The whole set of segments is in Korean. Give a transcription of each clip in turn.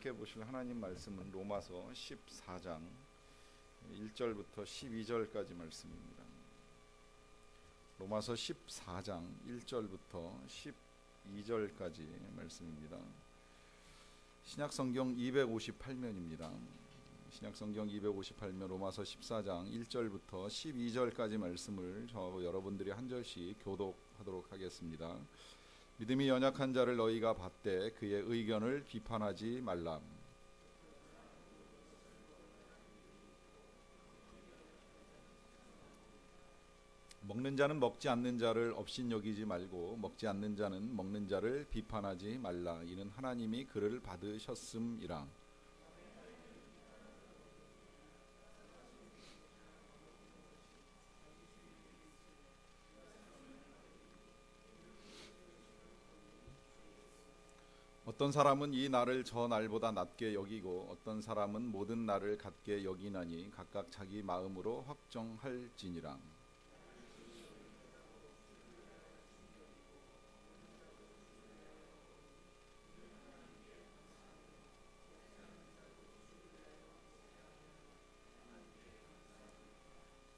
함께 보실 하나님 말씀은 로마서 14장 1절부터 12절까지 말씀입니다. 로마서 14장 1절부터 12절까지 말씀입니다. 신약성경 258면입니다. 신약성경 258면 로마서 14장 1절부터 12절까지 말씀을 저하고 여러분들이 한 절씩 교독하도록 하겠습니다. 믿음이 연약한 자를 너희가 받되 그의 의견을 비판하지 말라. 먹는 자는 먹지 않는 자를 업신여기지 말고 먹지 않는 자는 먹는 자를 비판하지 말라. 이는 하나님이 그를 받으셨음이라. 어떤 사람은 이 날을 저 날보다 낮게 여기고 어떤 사람은 모든 날을 같게 여기나니 각각 자기 마음으로 확정할지니라.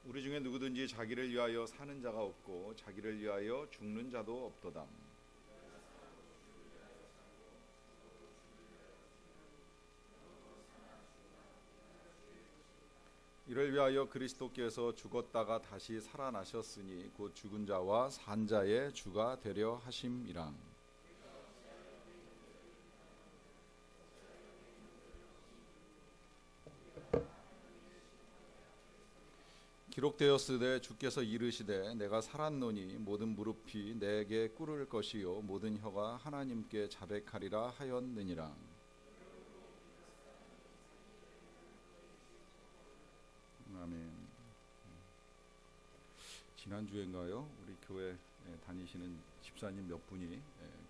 우리 중에 누구든지 자기를 위하여 사는 자가 없고 자기를 위하여 죽는 자도 없도다. 이를 위하여 그리스도께서 죽었다가 다시 살아나셨으니 곧 죽은 자와 산 자의 주가 되려 하심이라. 기록되었으되 주께서 이르시되 내가 살았노니 모든 무릎이 내게 꿇을 것이요 모든 혀가 하나님께 자백하리라 하였느니라. 아멘. 지난주인가요? 우리 교회 다니시는 집사님 몇 분이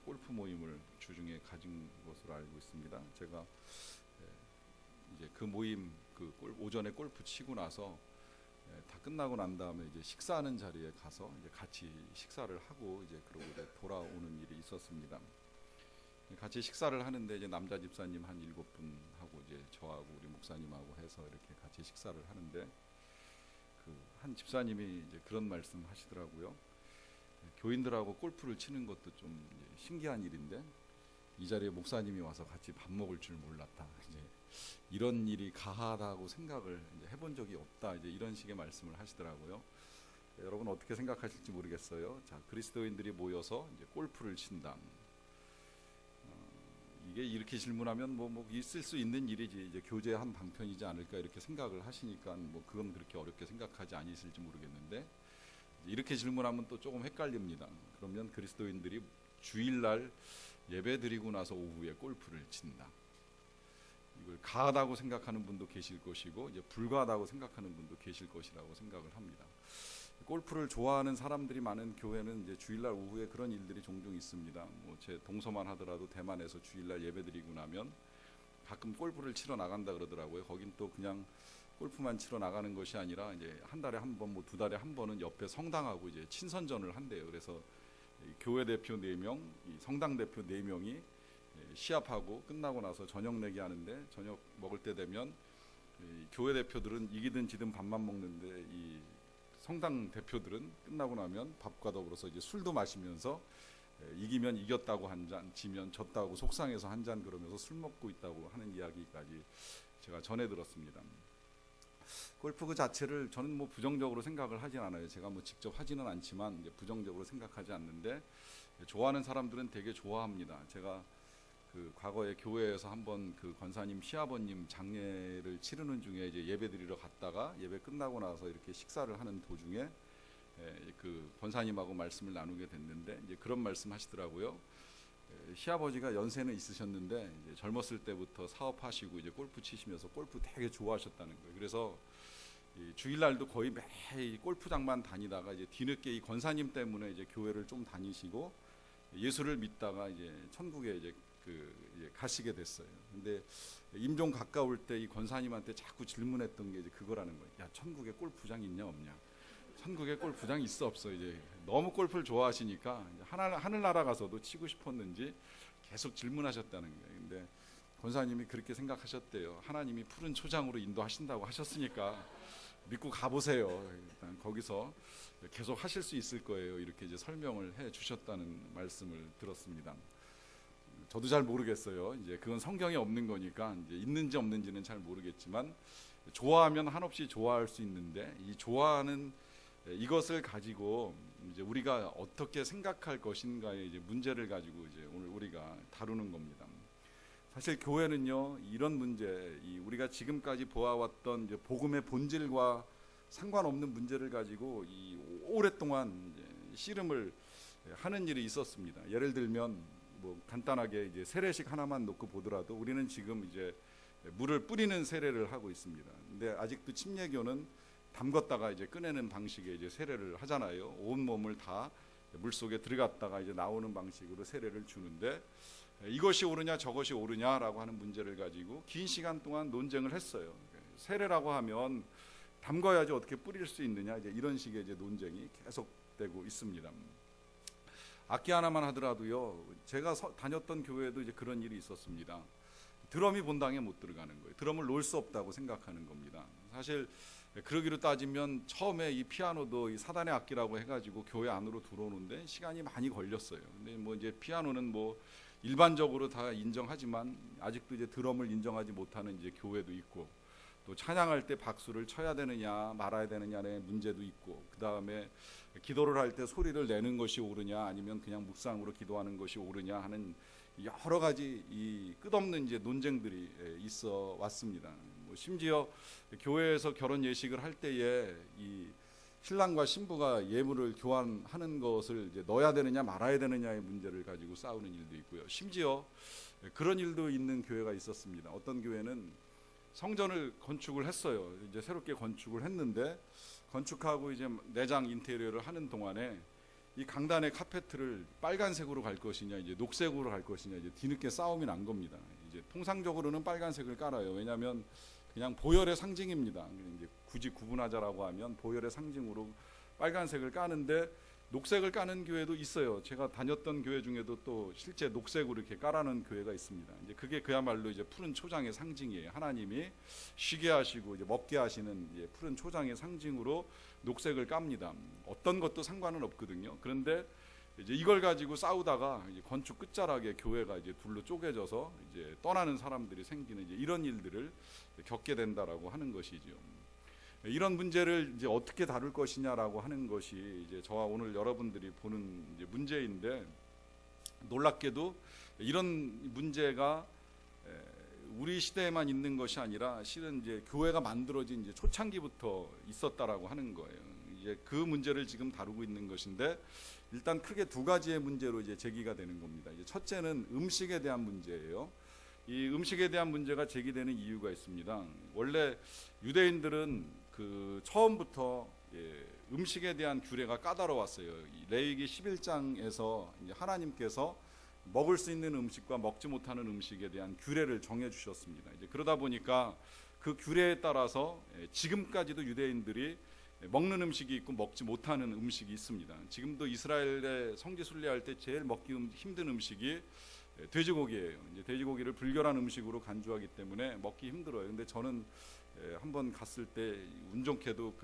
골프 모임을 주중에 가진 것으로 알고 있습니다. 제가 이제 그 모임 오전에 골프 치고 나서 다 끝나고 난 다음에 이제 식사하는 자리에 가서 이제 같이 식사를 하고 이제 그러고 이제 돌아오는 일이 있었습니다. 같이 식사를 하는데 이제 남자 집사님 한 7분하고 이제 저하고 우리 목사님하고 해서 이렇게 같이 식사를 하는데 한 집사님이 이제 그런 말씀 하시더라고요. 교인들하고 골프를 치는 것도 좀 신기한 일인데 이 자리에 목사님이 와서 같이 밥 먹을 줄 몰랐다. 이제 이런 일이 가하다고 생각을 이제 해본 적이 없다. 이제 이런 식의 말씀을 하시더라고요. 여러분 어떻게 생각하실지 모르겠어요. 자, 그리스도인들이 모여서 이제 골프를 친다. 이게 이렇게 질문하면 뭐 있을 수 있는 일이지 이제 교제의 한 방편이지 않을까 이렇게 생각을 하시니까 뭐 그건 그렇게 어렵게 생각하지 아니실지 모르겠는데 이렇게 질문하면 또 조금 헷갈립니다. 그러면 그리스도인들이 주일날 예배 드리고 나서 오후에 골프를 친다. 이걸 가하다고 생각하는 분도 계실 것이고 이제 불가하다고 생각하는 분도 계실 것이라고 생각을 합니다. 골프를 좋아하는 사람들이 많은 교회는 이제 주일날 오후에 그런 일들이 종종 있습니다. 뭐 제 동서만 하더라도 대만에서 주일날 예배드리고 나면 가끔 골프를 치러 나간다 그러더라고요. 거긴 또 그냥 골프만 치러 나가는 것이 아니라 이제 한 달에 한 번, 뭐 2달에 한 번은 옆에 성당하고 이제 친선전을 한대요. 그래서 교회 대표 4명, 성당 대표 4명이 시합하고 끝나고 나서 저녁 내기 하는데 저녁 먹을 때 되면 교회 대표들은 이기든 지든 밥만 먹는데 이 성당 대표들은 끝나고 나면 밥과 더불어서 이제 술도 마시면서 이기면 이겼다고 한 잔, 지면 졌다고 속상해서 한 잔 그러면서 술 먹고 있다고 하는 이야기까지 제가 전해 들었습니다. 골프 그 자체를 저는 뭐 부정적으로 생각을 하진 않아요. 제가 뭐 직접 하지는 않지만 이제 부정적으로 생각하지 않는데 좋아하는 사람들은 되게 좋아합니다. 제가 과거에 교회에서 한번 권사님 시아버님 장례를 치르는 중에 이제 예배드리러 갔다가 예배 끝나고 나서 이렇게 식사를 하는 도중에 권사님하고 말씀을 나누게 됐는데 이제 그런 말씀 하시더라고요. 시아버지가 연세는 있으셨는데 이제 젊었을 때부터 사업하시고 이제 골프 치시면서 골프 되게 좋아하셨다는 거예요. 그래서 주일날도 거의 매일 골프장만 다니다가 이제 뒤늦게 이 권사님 때문에 이제 교회를 좀 다니시고 예수를 믿다가 이제 천국에 이제 가시게 됐어요. 근데 임종 가까울 때 이 권사님한테 자꾸 질문했던 게 이제 그거라는 거예요. 야, 천국에 골프장 있냐 없냐? 천국에 골프장 있어 없어? 이제 너무 골프를 좋아하시니까 하늘나라 가서도 치고 싶었는지 계속 질문하셨다는 거예요. 근데 권사님이 그렇게 생각하셨대요. 하나님이 푸른 초장으로 인도하신다고 하셨으니까 믿고 가보세요. 일단 거기서 계속 하실 수 있을 거예요. 이렇게 이제 설명을 해 주셨다는 말씀을 들었습니다. 저도 잘 모르겠어요. 이제 그건 성경에 없는 거니까 이제 있는지 없는지는 잘 모르겠지만 좋아하면 한없이 좋아할 수 있는데 이 좋아하는 이것을 가지고 이제 우리가 어떻게 생각할 것인가의 이제 문제를 가지고 이제 오늘 우리가 다루는 겁니다. 사실 교회는요 이런 문제, 우리가 지금까지 보아왔던 이제 복음의 본질과 상관없는 문제를 가지고 오랫동안 이제 씨름을 하는 일이 있었습니다. 예를 들면 뭐 간단하게 이제 세례식 하나만 놓고 보더라도 우리는 지금 이제 물을 뿌리는 세례를 하고 있습니다. 근데 아직도 침례교는 담궜다가 이제 꺼내는 방식의 이제 세례를 하잖아요. 온 몸을 다 물 속에 들어갔다가 이제 나오는 방식으로 세례를 주는데 이것이 옳으냐 저것이 옳으냐라고 하는 문제를 가지고 긴 시간 동안 논쟁을 했어요. 세례라고 하면 담가야지 어떻게 뿌릴 수 있느냐 이제 이런 식의 이제 논쟁이 계속되고 있습니다. 악기 하나만 하더라도요. 제가 다녔던 교회에도 이제 그런 일이 있었습니다. 드럼이 본당에 못 들어가는 거예요. 드럼을 놓을 수 없다고 생각하는 겁니다. 사실 그러기로 따지면 처음에 이 피아노도 이 사단의 악기라고 해가지고 교회 안으로 들어오는데 시간이 많이 걸렸어요. 근데 뭐 이제 피아노는 뭐 일반적으로 다 인정하지만 아직도 이제 드럼을 인정하지 못하는 이제 교회도 있고 또 찬양할 때 박수를 쳐야 되느냐 말아야 되느냐의 문제도 있고 그 다음에 기도를 할 때 소리를 내는 것이 옳으냐 아니면 그냥 묵상으로 기도하는 것이 옳으냐 하는 여러 가지 이 끝없는 이제 논쟁들이 있어 왔습니다. 뭐 심지어 교회에서 결혼 예식을 할 때에 이 신랑과 신부가 예물을 교환하는 것을 이제 넣어야 되느냐 말아야 되느냐의 문제를 가지고 싸우는 일도 있고요. 심지어 그런 일도 있는 교회가 있었습니다. 어떤 교회는 성전을 건축을 했어요. 이제 새롭게 건축을 했는데 건축하고 이제 내장 인테리어를 하는 동안에 이 강단의 카페트를 빨간색으로 갈 것이냐 이제 녹색으로 갈 것이냐 이제 뒤늦게 싸움이 난 겁니다. 이제 통상적으로는 빨간색을 깔아요. 왜냐하면 그냥 보혈의 상징입니다. 이제 굳이 구분하자라고 하면 보혈의 상징으로 빨간색을 까는데 녹색을 까는 교회도 있어요. 제가 다녔던 교회 중에도 또 실제 녹색으로 이렇게 까라는 교회가 있습니다. 이제 그게 그야말로 이제 푸른 초장의 상징이에요. 하나님이 쉬게 하시고 이제 먹게 하시는 이제 푸른 초장의 상징으로 녹색을 깝니다. 어떤 것도 상관은 없거든요. 그런데 이제 이걸 가지고 싸우다가 이제 건축 끝자락에 교회가 이제 둘로 쪼개져서 이제 떠나는 사람들이 생기는 이제 이런 일들을 겪게 된다라고 하는 것이죠. 이런 문제를 이제 어떻게 다룰 것이냐라고 하는 것이 이제 저와 오늘 여러분들이 보는 이제 문제인데 놀랍게도 이런 문제가 우리 시대에만 있는 것이 아니라 실은 이제 교회가 만들어진 이제 초창기부터 있었다라고 하는 거예요. 이제 그 문제를 지금 다루고 있는 것인데 일단 크게 두 가지의 문제로 이제 제기가 되는 겁니다. 이제 첫째는 음식에 대한 문제예요. 이 음식에 대한 문제가 제기되는 이유가 있습니다. 원래 유대인들은 그 처음부터 음식에 대한 규례가 까다로웠어요. 레위기 11장에서 하나님께서 먹을 수 있는 음식과 먹지 못하는 음식에 대한 규례를 정해 주셨습니다. 이제 그러다 보니까 그 규례에 따라서 지금까지도 유대인들이 먹는 음식이 있고 먹지 못하는 음식이 있습니다. 지금도 이스라엘의 성지 순례할 때 제일 먹기 힘든 음식이 돼지고기예요. 이제 돼지고기를 불결한 음식으로 간주하기 때문에 먹기 힘들어요. 근데 저는 한번 갔을 때 운 좋게도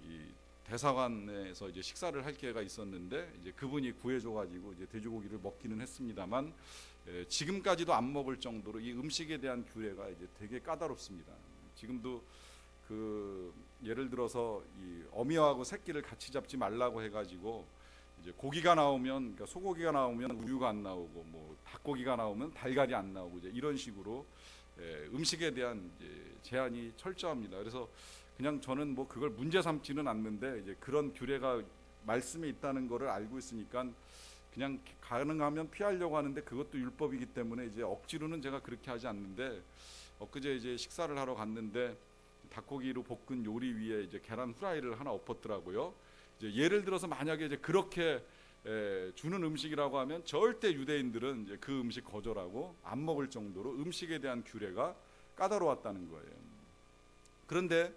이 대사관에서 이제 식사를 할 기회가 있었는데 이제 그분이 구해줘가지고 이제 돼지고기를 먹기는 했습니다만 지금까지도 안 먹을 정도로 이 음식에 대한 규례가 이제 되게 까다롭습니다. 지금도 예를 들어서 이 어미하고 새끼를 같이 잡지 말라고 해가지고 이제 고기가 나오면 그러니까 소고기가 나오면 우유가 안 나오고 뭐 닭고기가 나오면 달걀이 안 나오고 이제 이런 식으로 음식에 대한 이제 제한이 철저합니다. 그래서 그냥 저는 뭐 그걸 문제 삼지는 않는데 이제 그런 규례가 말씀에 있다는 것을 알고 있으니까 그냥 가능하면 피하려고 하는데 그것도 율법이기 때문에 이제 억지로는 제가 그렇게 하지 않는데 엊그제 이제 식사를 하러 갔는데 닭고기로 볶은 요리 위에 이제 계란 후라이를 하나 엎었더라고요. 이제 예를 들어서 만약에 이제 그렇게 주는 음식이라고 하면 절대 유대인들은 이제 그 음식 거절하고 안 먹을 정도로 음식에 대한 규례가 까다로웠다는 거예요. 그런데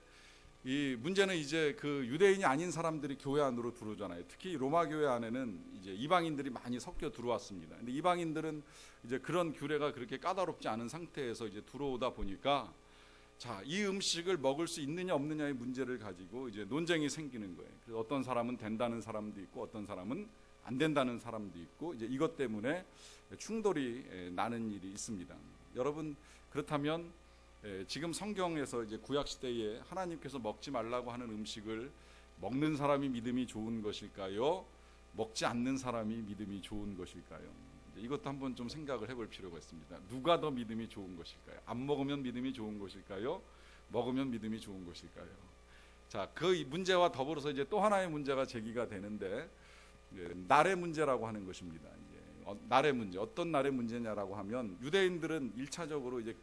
이 문제는 이제 그 유대인이 아닌 사람들이 교회 안으로 들어오잖아요. 특히 로마 교회 안에는 이제 이방인들이 많이 섞여 들어왔습니다. 근데 이방인들은 이제 그런 규례가 그렇게 까다롭지 않은 상태에서 이제 들어오다 보니까 자, 이 음식을 먹을 수 있느냐 없느냐의 문제를 가지고 이제 논쟁이 생기는 거예요. 그래서 어떤 사람은 된다는 사람도 있고 어떤 사람은 안 된다는 사람도 있고 이제 이것 때문에 충돌이 나는 일이 있습니다. 여러분, 그렇다면 지금 성경에서 이제 구약 시대에 하나님께서 먹지 말라고 하는 음식을 먹는 사람이 믿음이 좋은 것일까요? 먹지 않는 사람이 믿음이 좋은 것일까요? 이것도 한번 좀 생각을 해볼 필요가 있습니다. 누가 더 믿음이 좋은 것일까요? 안 먹으면 믿음이 좋은 것일까요? 먹으면 믿음이 좋은 것일까요? 자, 그 문제와 더불어서 이제 또 하나의 문제가 제기가 되는데 날의 문제라고 하는 것입니다. 날의 문제, 어떤 날의 문제냐라고 하면 유대인들은 1차적으로 이제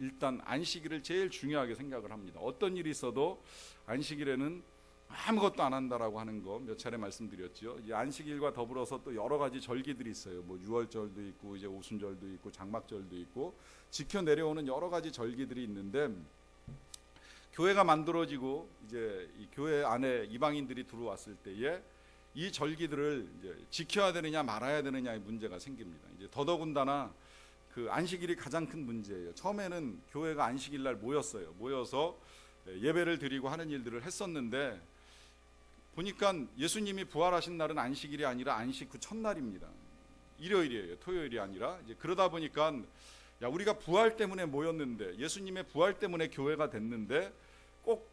일단 안식일을 제일 중요하게 생각을 합니다. 어떤 일이 있어도 안식일에는 아무것도 안 한다라고 하는 거 몇 차례 말씀드렸죠. 이 안식일과 더불어서 또 여러 가지 절기들이 있어요. 뭐 유월절도 있고 이제 오순절도 있고 장막절도 있고 지켜 내려오는 여러 가지 절기들이 있는데 교회가 만들어지고 이제 이 교회 안에 이방인들이 들어왔을 때에 이 절기들을 이제 지켜야 되느냐 말아야 되느냐의 문제가 생깁니다. 이제 더더군다나 그 안식일이 가장 큰 문제예요. 처음에는 교회가 안식일 날 모였어요. 모여서 예배를 드리고 하는 일들을 했었는데 보니까 예수님이 부활하신 날은 안식일이 아니라 안식 후 첫날입니다. 일요일이에요. 토요일이 아니라. 이제 그러다 보니까 야, 우리가 부활 때문에 모였는데 예수님의 부활 때문에 교회가 됐는데 꼭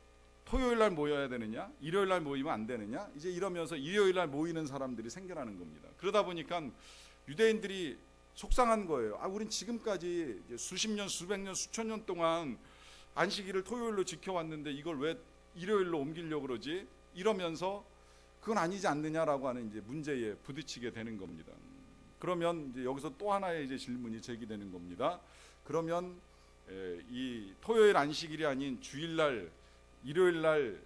토요일 날 모여야 되느냐? 일요일 날 모이면 안 되느냐? 이제 이러면서 일요일 날 모이는 사람들이 생겨나는 겁니다. 그러다 보니까 유대인들이 속상한 거예요. 우린 지금까지 수십 년, 수백 년, 수천 년 동안 안식일을 토요일로 지켜왔는데 이걸 왜 일요일로 옮기려고 그러지? 이러면서 그건 아니지 않느냐라고 하는 이제 문제에 부딪히게 되는 겁니다. 그러면 이제 여기서 또 하나의 이제 질문이 제기되는 겁니다. 그러면 이 토요일 안식일이 아닌 주일날, 일요일날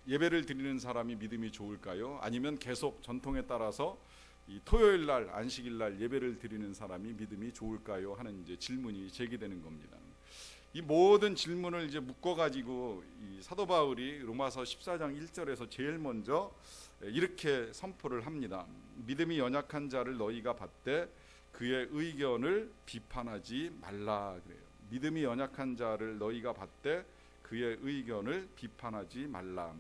예배를 드리는 사람이 믿음이 좋을까요? 아니면 계속 전통에 따라서 이 토요일 날 안식일 날 예배를 드리는 사람이 믿음이 좋을까요? 하는 이제 질문이 제기되는 겁니다. 이 모든 질문을 이제 묶어 가지고 이 사도 바울이 로마서 14장 1절에서 제일 먼저 이렇게 선포를 합니다. 믿음이 연약한 자를 너희가 받되 그의 의견을 비판하지 말라 그래요. 믿음이 연약한 자를 너희가 받되 그의 의견을 비판하지 말라.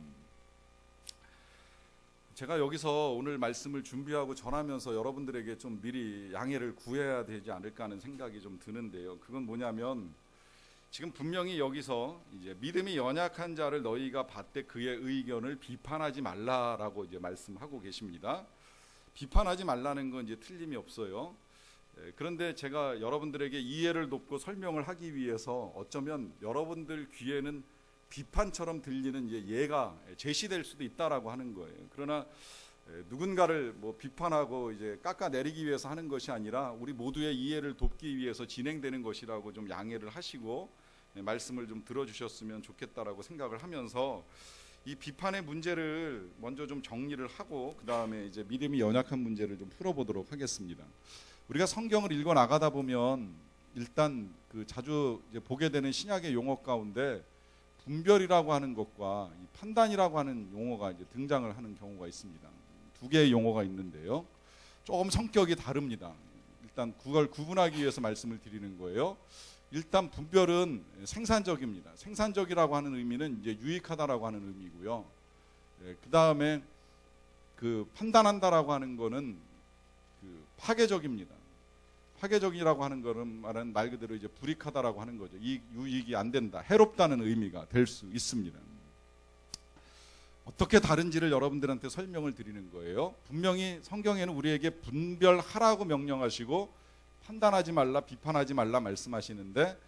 제가 여기서 오늘 말씀을 준비하고 전하면서 여러분들에게 좀 미리 양해를 구해야 되지 않을까 하는 생각이 좀 드는데요. 그건 뭐냐면 지금 분명히 여기서 이제 믿음이 연약한 자를 너희가 받되 그의 의견을 비판하지 말라라고 이제 말씀하고 계십니다. 비판하지 말라는 건 이제 틀림이 없어요. 그런데 제가 여러분들에게 이해를 돕고 설명을 하기 위해서 어쩌면 여러분들 귀에는 비판처럼 들리는 예가 제시될 수도 있다라고 하는 거예요. 그러나 누군가를 뭐 비판하고 이제 깎아내리기 위해서 하는 것이 아니라 우리 모두의 이해를 돕기 위해서 진행되는 것이라고 좀 양해를 하시고 말씀을 좀 들어주셨으면 좋겠다라고 생각을 하면서 이 비판의 문제를 먼저 좀 정리를 하고 그 다음에 이제 믿음이 연약한 문제를 좀 풀어보도록 하겠습니다. 우리가 성경을 읽어 나가다 보면 일단 그 자주 이제 보게 되는 신약의 용어 가운데 분별이라고 하는 것과 이 판단이라고 하는 용어가 이제 등장을 하는 경우가 있습니다. 두 개의 용어가 있는데요. 조금 성격이 다릅니다. 일단 그걸 구분하기 위해서 말씀을 드리는 거예요. 일단 분별은 생산적입니다. 생산적이라고 하는 의미는 이제 유익하다라고 하는 의미고요. 그 다음에 그 판단한다라고 하는 거는 그 파괴적입니다. 파괴적이라고 하는 거는 말은 말 그대로 이제 불이익하다라고 하는 거죠. 유익이 안 된다, 해롭다는 의미가 될 수 있습니다. 어떻게 다른지를 여러분들한테 설명을 드리는 거예요. 분명히 성경에는 우리에게 분별하라고 명령하시고 판단하지 말라, 비판하지 말라 말씀하시는데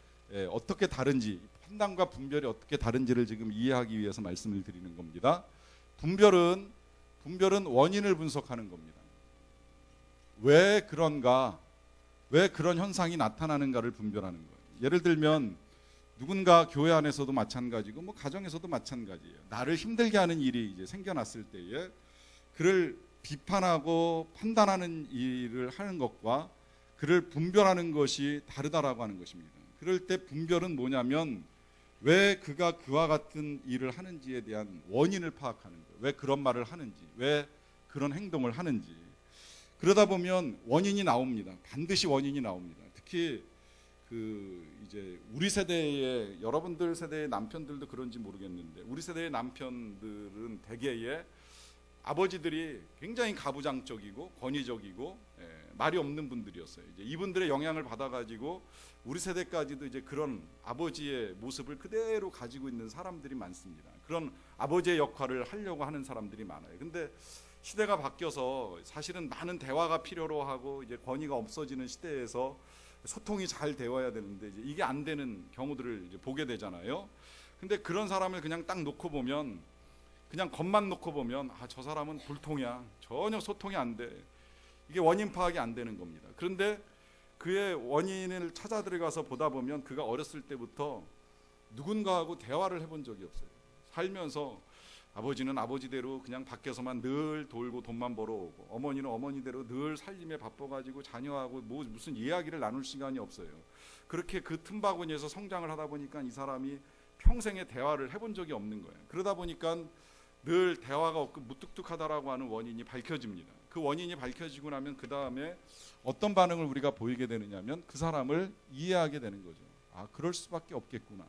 어떻게 다른지, 판단과 분별이 어떻게 다른지를 지금 이해하기 위해서 말씀을 드리는 겁니다. 분별은 원인을 분석하는 겁니다. 왜 그런가? 왜 그런 현상이 나타나는가를 분별하는 거예요. 예를 들면 누군가 교회 안에서도 마찬가지고 뭐 가정에서도 마찬가지예요. 나를 힘들게 하는 일이 이제 생겨났을 때에 그를 비판하고 판단하는 일을 하는 것과 그를 분별하는 것이 다르다라고 하는 것입니다. 그럴 때 분별은 뭐냐면 왜 그가 그와 같은 일을 하는지에 대한 원인을 파악하는 거예요. 왜 그런 말을 하는지, 왜 그런 행동을 하는지. 그러다 보면 원인이 나옵니다. 반드시 원인이 나옵니다. 특히 이제 우리 세대의, 여러분들 세대의 남편들도 그런지 모르겠는데, 우리 세대의 남편들은 대개의 아버지들이 굉장히 가부장적이고 권위적이고 말이 없는 분들이었어요. 이제 이분들의 영향을 받아가지고 우리 세대까지도 이제 그런 아버지의 모습을 그대로 가지고 있는 사람들이 많습니다. 그런 아버지의 역할을 하려고 하는 사람들이 많아요. 근데 시대가 바뀌어서 사실은 많은 대화가 필요로 하고 이제 권위가 없어지는 시대에서 소통이 잘 되어야 되는데 이제 이게 안 되는 경우들을 이제 보게 되잖아요. 근데 그런 사람을 그냥 딱 놓고 보면, 그냥 겉만 놓고 보면 저 사람은 불통이야, 전혀 소통이 안 돼, 이게 원인 파악이 안 되는 겁니다. 그런데 그의 원인을 찾아 들어가서 보다 보면 그가 어렸을 때부터 누군가하고 대화를 해본 적이 없어요. 살면서 아버지는 아버지대로 그냥 밖에서만 늘 돌고 돈만 벌어오고, 어머니는 어머니대로 늘 살림에 바빠가지고 자녀하고 무슨 이야기를 나눌 시간이 없어요. 그렇게 그 틈바구니에서 성장을 하다 보니까 이 사람이 평생에 대화를 해본 적이 없는 거예요. 그러다 보니까 늘 대화가 없고 무뚝뚝하다라고 하는 원인이 밝혀집니다. 그 원인이 밝혀지고 나면 그 다음에 어떤 반응을 우리가 보이게 되느냐면 그 사람을 이해하게 되는 거죠. 그럴 수밖에 없겠구나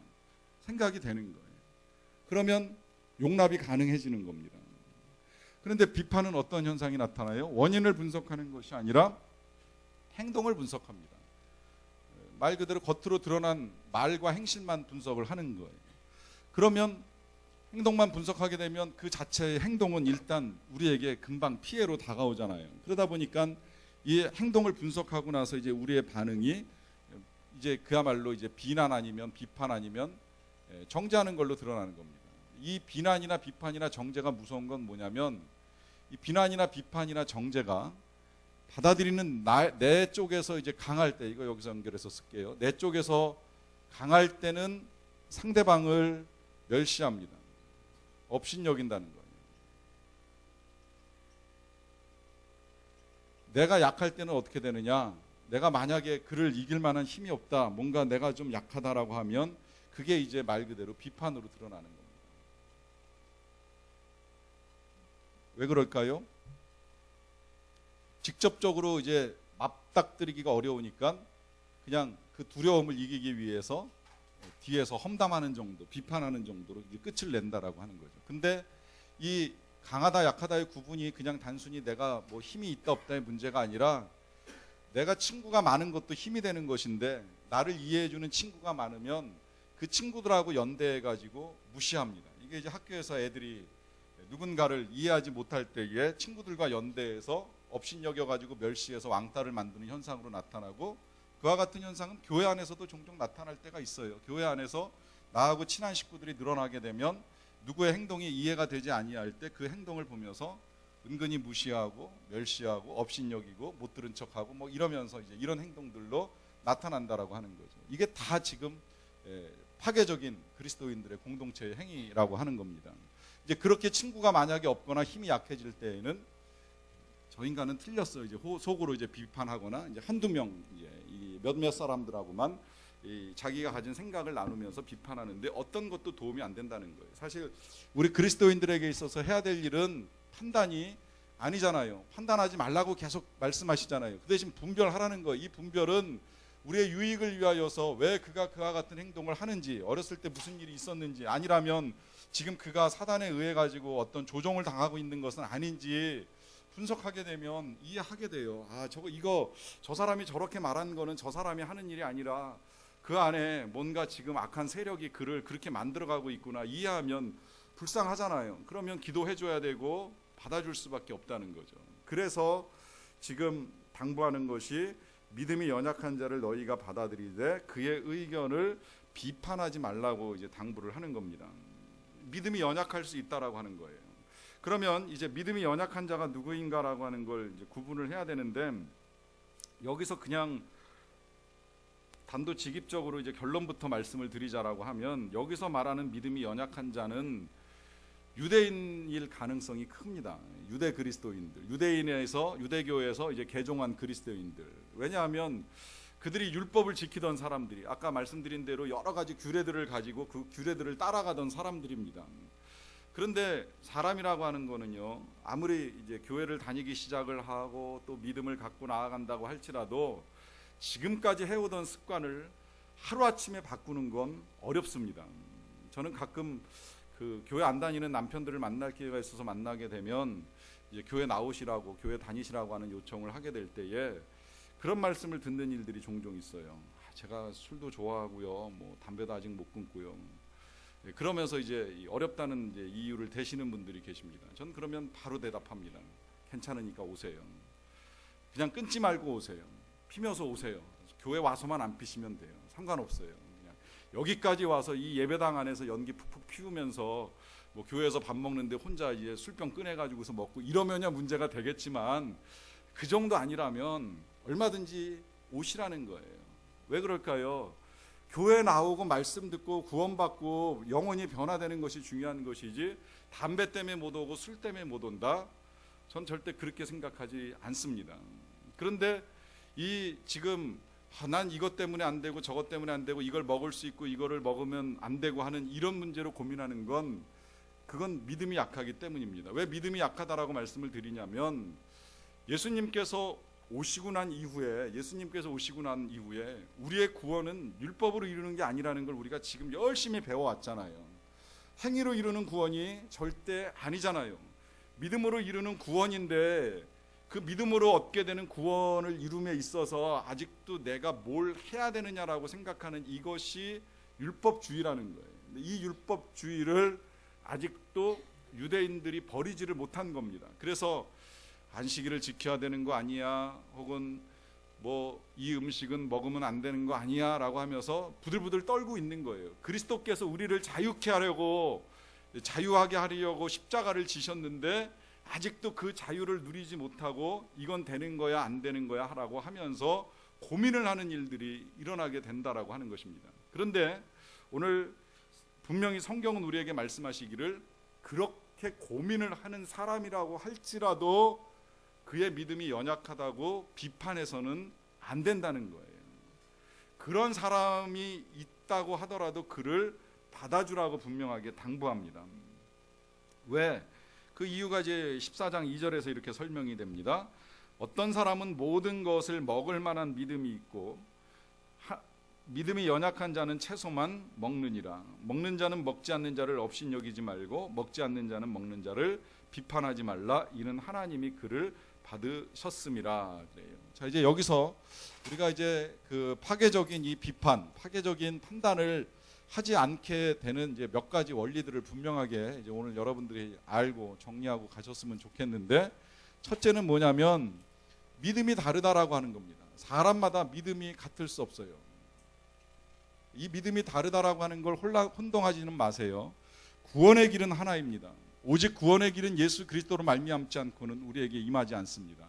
생각이 되는 거예요. 그러면 용납이 가능해지는 겁니다. 그런데 비판은 어떤 현상이 나타나요? 원인을 분석하는 것이 아니라 행동을 분석합니다. 말 그대로 겉으로 드러난 말과 행실만 분석을 하는 거예요. 그러면 행동만 분석하게 되면 그 자체의 행동은 일단 우리에게 금방 피해로 다가오잖아요. 그러다 보니까 이 행동을 분석하고 나서 이제 우리의 반응이 이제 그야말로 이제 비난 아니면 비판 아니면 정죄하는 걸로 드러나는 겁니다. 이 비난이나 비판이나 정죄가 무서운 건 뭐냐면, 이 비난이나 비판이나 정죄가 받아들이는 내 쪽에서 이제 강할 때, 이거 여기서 연결해서 쓸게요. 내 쪽에서 강할 때는 상대방을 멸시합니다. 업신여긴다는 거예요. 내가 약할 때는 어떻게 되느냐? 내가 만약에 그를 이길 만한 힘이 없다, 뭔가 내가 좀 약하다라고 하면 그게 이제 말 그대로 비판으로 드러나는 겁니다. 왜 그럴까요? 직접적으로 이제 맞닥뜨리기가 어려우니까 그냥 그 두려움을 이기기 위해서 뒤에서 험담하는 정도, 비판하는 정도로 끝을 낸다라고 하는 거죠. 근데 이 강하다 약하다의 구분이 그냥 단순히 내가 뭐 힘이 있다 없다의 문제가 아니라, 내가 친구가 많은 것도 힘이 되는 것인데 나를 이해해주는 친구가 많으면 그 친구들하고 연대해가지고 무시합니다. 이게 이제 학교에서 애들이 누군가를 이해하지 못할 때에 친구들과 연대해서 업신여겨가지고 멸시해서 왕따를 만드는 현상으로 나타나고, 그와 같은 현상은 교회 안에서도 종종 나타날 때가 있어요. 교회 안에서 나하고 친한 식구들이 늘어나게 되면 누구의 행동이 이해가 되지 아니할 때 그 행동을 보면서 은근히 무시하고 멸시하고 업신여기고 못 들은 척하고 뭐 이러면서 이제 이런 행동들로 나타난다라고 하는 거죠. 이게 다 지금 파괴적인 그리스도인들의 공동체의 행위라고 하는 겁니다. 이제 그렇게 친구가 만약에 없거나 힘이 약해질 때에는 저 인간은 틀렸어요. 이제 속으로 이제 비판하거나 이제 한두 명, 이제 이 몇몇 사람들하고만 자기가 가진 생각을 나누면서 비판하는데 어떤 것도 도움이 안 된다는 거예요. 사실 우리 그리스도인들에게 있어서 해야 될 일은 판단이 아니잖아요. 판단하지 말라고 계속 말씀하시잖아요. 그 대신 분별하라는 거예요. 이 분별은 우리의 유익을 위하여서 왜 그가 그와 같은 행동을 하는지, 어렸을 때 무슨 일이 있었는지, 아니라면 지금 그가 사단에 의해 가지고 어떤 조종을 당하고 있는 것은 아닌지 분석하게 되면 이해하게 돼요. 저 사람이 저렇게 말한 거는 저 사람이 하는 일이 아니라 그 안에 뭔가 지금 악한 세력이 그를 그렇게 만들어가고 있구나 이해하면 불쌍하잖아요. 그러면 기도해 줘야 되고 받아줄 수밖에 없다는 거죠. 그래서 지금 당부하는 것이, 믿음이 연약한 자를 너희가 받아들이되 그의 의견을 비판하지 말라고 이제 당부를 하는 겁니다. 믿음이 연약할 수 있다라고 하는 거예요. 그러면 이제 믿음이 연약한 자가 누구인가라고 하는 걸 이제 구분을 해야 되는데, 여기서 그냥 단도직입적으로 이제 결론부터 말씀을 드리자라고 하면, 여기서 말하는 믿음이 연약한 자는 유대인일 가능성이 큽니다. 유대 그리스도인들, 유대교에서 이제 개종한 그리스도인들. 왜냐하면 그들이 율법을 지키던 사람들이 아까 말씀드린 대로 여러 가지 규례들을 가지고 그 규례들을 따라가던 사람들입니다. 그런데 사람이라고 하는 거는요, 아무리 이제 교회를 다니기 시작을 하고 또 믿음을 갖고 나아간다고 할지라도 지금까지 해오던 습관을 하루아침에 바꾸는 건 어렵습니다. 저는 가끔 그 교회 안 다니는 남편들을 만날 기회가 있어서 만나게 되면 이제 교회 나오시라고, 교회 다니시라고 하는 요청을 하게 될 때에 그런 말씀을 듣는 일들이 종종 있어요. 제가 술도 좋아하고요, 뭐 담배도 아직 못 끊고요. 그러면서 이제 어렵다는 이제 이유를 대시는 분들이 계십니다. 전 그러면 바로 대답합니다. 괜찮으니까 오세요. 그냥 끊지 말고 오세요. 피면서 오세요. 교회 와서만 안 피시면 돼요. 상관없어요. 그냥 여기까지 와서 이 예배당 안에서 연기 푹푹 피우면서 뭐 교회에서 밥 먹는데 혼자 이제 술병 꺼내가지고서 먹고 이러면야 문제가 되겠지만 그 정도 아니라면 얼마든지 오시라는 거예요. 왜 그럴까요? 교회 나오고 말씀 듣고 구원받고 영혼이 변화되는 것이 중요한 것이지 담배 때문에 못 오고 술 때문에 못 온다? 전 절대 그렇게 생각하지 않습니다. 그런데 이 지금 난 이것 때문에 안 되고 저것 때문에 안 되고 이걸 먹을 수 있고 이거를 먹으면 안 되고 하는 이런 문제로 고민하는 건 그건 믿음이 약하기 때문입니다. 왜 믿음이 약하다라고 말씀을 드리냐면 예수님께서 오시고 난 이후에 우리의 구원은 율법으로 이루는 게 아니라는 걸 우리가 지금 열심히 배워왔잖아요. 행위로 이루는 구원이 절대 아니잖아요. 믿음으로 이루는 구원인데 그 믿음으로 얻게 되는 구원을 이룸에 있어서 아직도 내가 뭘 해야 되느냐라고 생각하는 이것이 율법주의라는 거예요. 이 율법주의를 아직도 유대인들이 버리지를 못한 겁니다. 그래서 안식일을 지켜야 되는 거 아니야, 혹은 뭐 이 음식은 먹으면 안 되는 거 아니야 라고 하면서 부들부들 떨고 있는 거예요. 그리스도께서 우리를 자유케 하려고, 자유하게 하려고 십자가를 지셨는데 아직도 그 자유를 누리지 못하고 이건 되는 거야 안 되는 거야 하라고 하면서 고민을 하는 일들이 일어나게 된다라고 하는 것입니다. 그런데 오늘 분명히 성경은 우리에게 말씀하시기를 그렇게 고민을 하는 사람이라고 할지라도 그의 믿음이 연약하다고 비판해서는 안 된다는 거예요. 그런 사람이 있다고 하더라도 그를 받아주라고 분명하게 당부합니다. 왜? 그 이유가 이제 14장 2절에서 이렇게 설명이 됩니다. 어떤 사람은 모든 것을 먹을 만한 믿음이 있고 믿음이 연약한 자는 채소만 먹느니라. 먹는 자는 먹지 않는 자를 업신여기지 말고 먹지 않는 자는 먹는 자를 비판하지 말라. 이는 하나님이 그를 받으셨음이라. 그래요. 자, 이제 여기서 우리가 이제 그 파괴적인 이 비판, 파괴적인 판단을 하지 않게 되는 이제 몇 가지 원리들을 분명하게 이제 오늘 여러분들이 알고 정리하고 가셨으면 좋겠는데, 첫째는 뭐냐면 믿음이 다르다라고 하는 겁니다. 사람마다 믿음이 같을 수 없어요. 이 믿음이 다르다라고 하는 걸 혼동하지는 마세요. 구원의 길은 하나입니다. 오직 구원의 길은 예수 그리스도로 말미암지 않고는 우리에게 임하지 않습니다.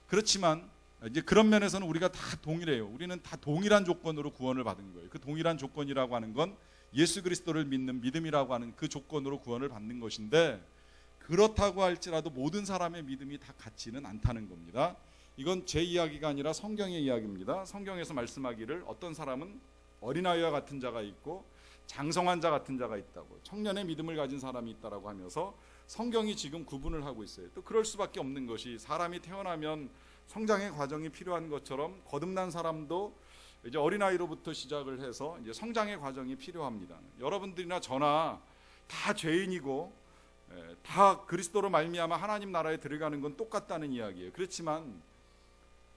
그렇지만 이제 그런 면에서는 우리가 다 동일해요. 우리는 다 동일한 조건으로 구원을 받은 거예요. 그 동일한 조건이라고 하는 건 예수 그리스도를 믿는 믿음이라고 하는 그 조건으로 구원을 받는 것인데, 그렇다고 할지라도 모든 사람의 믿음이 다 같지는 않다는 겁니다. 이건 제 이야기가 아니라 성경의 이야기입니다. 성경에서 말씀하기를 어떤 사람은 어린아이와 같은 자가 있고 장성한 자 같은 자가 있다고, 청년의 믿음을 가진 사람이 있다라고 하면서 성경이 지금 구분을 하고 있어요. 또 그럴 수밖에 없는 것이, 사람이 태어나면 성장의 과정이 필요한 것처럼 거듭난 사람도 이제 어린아이로부터 시작을 해서 이제 성장의 과정이 필요합니다. 여러분들이나 저나 다 죄인이고 다 그리스도로 말미암아 하나님 나라에 들어가는 건 똑같다는 이야기예요. 그렇지만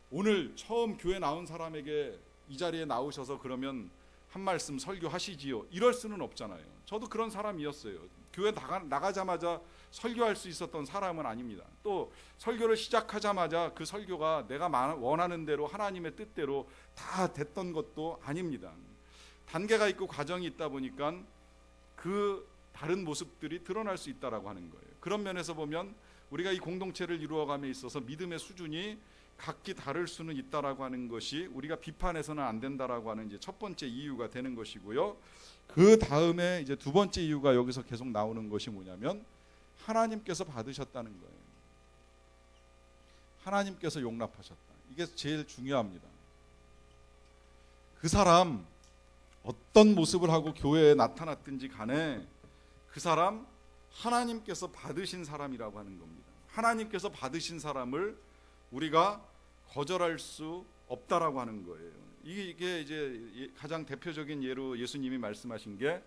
오늘 처음 교회 나온 사람에게 이 자리에 나오셔서 그러면 한 말씀 설교하시지요, 이럴 수는 없잖아요. 저도 그런 사람이었어요. 교회 나가자마자 설교할 수 있었던 사람은 아닙니다. 또 설교를 시작하자마자 그 설교가 내가 원하는 대로 하나님의 뜻대로 다 됐던 것도 아닙니다. 단계가 있고 과정이 있다 보니까 그 다른 모습들이 드러날 수 있다라고 하는 거예요. 그런 면에서 보면 우리가 이 공동체를 이루어감에 있어서 믿음의 수준이 각기 다를 수는 있다라고 하는 것이 우리가 비판해서는 안 된다라고 하는 이제 첫 번째 이유가 되는 것이고요. 그 다음에 이제 두 번째 이유가 여기서 계속 나오는 것이 뭐냐면 하나님께서 받으셨다는 거예요. 하나님께서 용납하셨다. 이게 제일 중요합니다. 그 사람 어떤 모습을 하고 교회에 나타났든지 간에 그 사람 하나님께서 받으신 사람이라고 하는 겁니다. 하나님께서 받으신 사람을 우리가 거절할 수 없다라고 하는 거예요. 이게 이제 가장 대표적인 예로 예수님이 말씀하신 게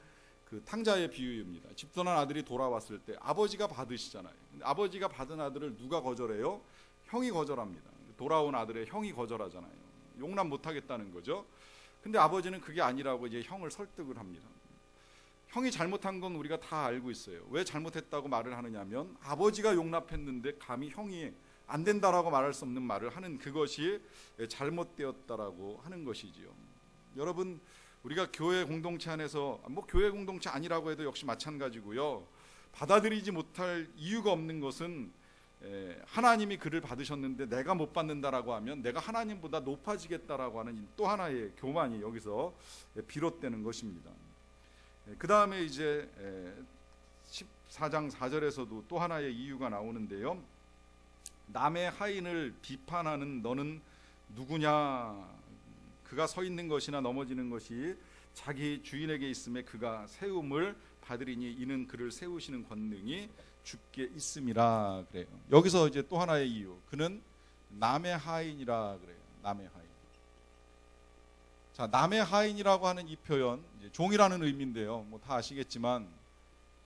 그 탕자의 비유입니다. 집 떠난 아들이 돌아왔을 때 아버지가 받으시잖아요. 근데 아버지가 받은 아들을 누가 거절해요? 형이 거절합니다. 돌아온 아들의 형이 거절하잖아요. 용납 못하겠다는 거죠. 근데 아버지는 그게 아니라고 이제 형을 설득을 합니다. 형이 잘못한 건 우리가 다 알고 있어요. 왜 잘못했다고 말을 하느냐면 아버지가 용납했는데 감히 형이 안 된다라고 말할 수 없는 말을 하는 그것이 잘못되었다라고 하는 것이지요. 여러분, 우리가 교회 공동체 안에서 교회 공동체 아니라고 해도 역시 마찬가지고요. 받아들이지 못할 이유가 없는 것은 하나님이 그를 받으셨는데 내가 못 받는다라고 하면 내가 하나님보다 높아지겠다라고 하는 또 하나의 교만이 여기서 비롯되는 것입니다. 그 다음에 이제 14장 4절에서도 또 하나의 이유가 나오는데요. 남의 하인을 비판하는 너는 누구냐? 그가 서 있는 것이나 넘어지는 것이 자기 주인에게 있음에 그가 세움을 받으리니 이는 그를 세우시는 권능이 주께 있음이라 그래요. 여기서 이제 또 하나의 이유, 그는 남의 하인이라 그래요. 남의 하인. 자, 남의 하인이라고 하는 이 표현, 이제 종이라는 의미인데요. 다 아시겠지만,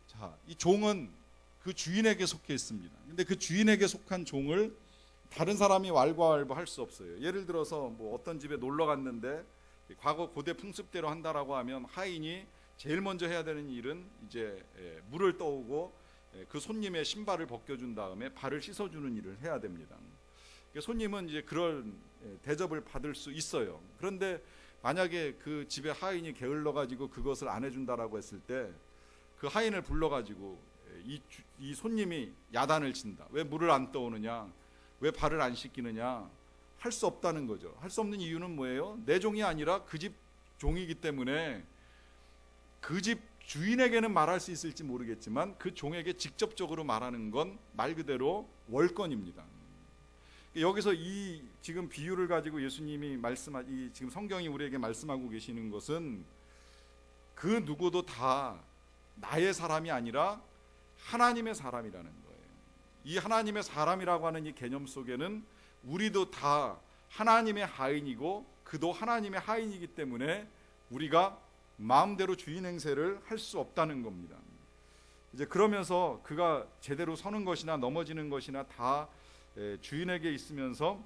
자, 이 종은 그 주인에게 속해 있습니다. 근데 그 주인에게 속한 종을 다른 사람이 왈가왈부할 수 없어요. 예를 들어서 어떤 집에 놀러 갔는데 과거 고대 풍습대로 한다라고 하면 하인이 제일 먼저 해야 되는 일은 이제 물을 떠오고 그 손님의 신발을 벗겨준 다음에 발을 씻어주는 일을 해야 됩니다. 손님은 이제 그런 대접을 받을 수 있어요. 그런데 만약에 그 집에 하인이 게을러 가지고 그것을 안 해준다라고 했을 때 그 하인을 불러 가지고 이 손님이 야단을 친다. 왜 물을 안 떠오느냐? 왜 발을 안 씻기느냐? 할 수 없다는 거죠. 할 수 없는 이유는 뭐예요? 내 종이 아니라 그 집 종이기 때문에 그 집 주인에게는 말할 수 있을지 모르겠지만 그 종에게 직접적으로 말하는 건 말 그대로 월권입니다. 여기서 이 지금 비유를 가지고 예수님이 이 지금 성경이 우리에게 말씀하고 계시는 것은 그 누구도 다 나의 사람이 아니라 하나님의 사람이라는 거예요. 이 하나님의 사람이라고 하는 이 개념 속에는 우리도 다 하나님의 하인이고 그도 하나님의 하인이기 때문에 우리가 마음대로 주인 행세를 할 수 없다는 겁니다. 이제 그러면서 그가 제대로 서는 것이나 넘어지는 것이나 다 주인에게 있으면서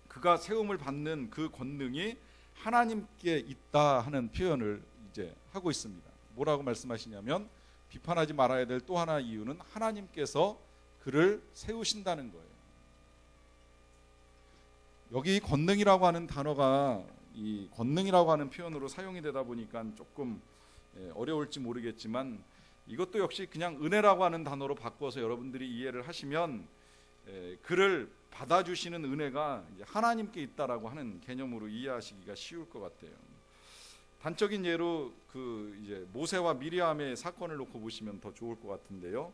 그가 세움을 받는 그 권능이 하나님께 있다 하는 표현을 이제 하고 있습니다. 뭐라고 말씀하시냐면 비판하지 말아야 될 또 하나 이유는 하나님께서 그를 세우신다는 거예요. 여기 권능이라고 하는 단어가 이 권능이라고 하는 표현으로 사용이 되다 보니까 조금 어려울지 모르겠지만 이것도 역시 그냥 은혜라고 하는 단어로 바꿔서 여러분들이 이해를 하시면 그를 받아주시는 은혜가 이제 하나님께 있다라고 하는 개념으로 이해하시기가 쉬울 것 같아요. 단적인 예로 그 이제 모세와 미리암의 사건을 놓고 보시면 더 좋을 것 같은데요.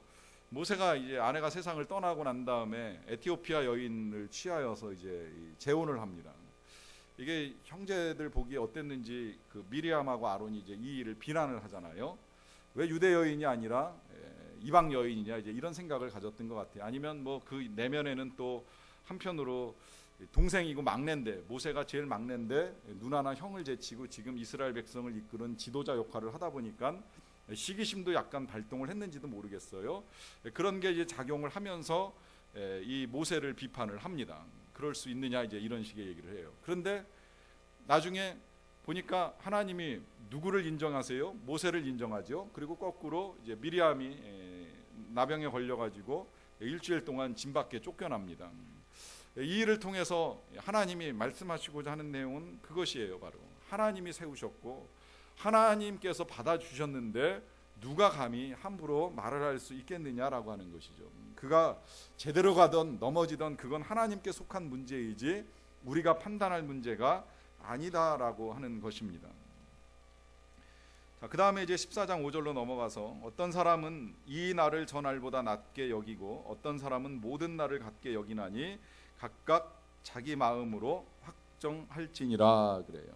모세가 이제 아내가 세상을 떠나고 난 다음에 에티오피아 여인을 취하여서 이제 재혼을 합니다. 이게 형제들 보기에 어땠는지 그 미리암하고 아론이 이제 이 일을 비난을 하잖아요. 왜 유대 여인이 아니라 이방 여인이냐 이제 이런 생각을 가졌던 것 같아요. 아니면 그 내면에는 또 한편으로 동생이고 막내인데 모세가 제일 막내인데 누나나 형을 제치고 지금 이스라엘 백성을 이끄는 지도자 역할을 하다 보니까 시기심도 약간 발동을 했는지도 모르겠어요. 그런 게 이제 작용을 하면서 이 모세를 비판을 합니다. 그럴 수 있느냐 이제 이런 식의 얘기를 해요. 그런데 나중에 보니까 하나님이 누구를 인정하세요? 모세를 인정하죠. 그리고 거꾸로 이제 미리암이 나병에 걸려가지고 일주일 동안 진 밖에 쫓겨납니다. 이 일을 통해서 하나님이 말씀하시고자 하는 내용은 그것이에요. 바로 하나님이 세우셨고 하나님께서 받아주셨는데 누가 감히 함부로 말을 할 수 있겠느냐라고 하는 것이죠. 그가 제대로 가던 넘어지던 그건 하나님께 속한 문제이지 우리가 판단할 문제가 아니다라고 하는 것입니다. 자, 그 다음에 이제 14장 5절로 넘어가서 어떤 사람은 이 날을 저 날보다 낮게 여기고 어떤 사람은 모든 날을 같게 여기나니 각각 자기 마음으로 확정할지니라 그래요.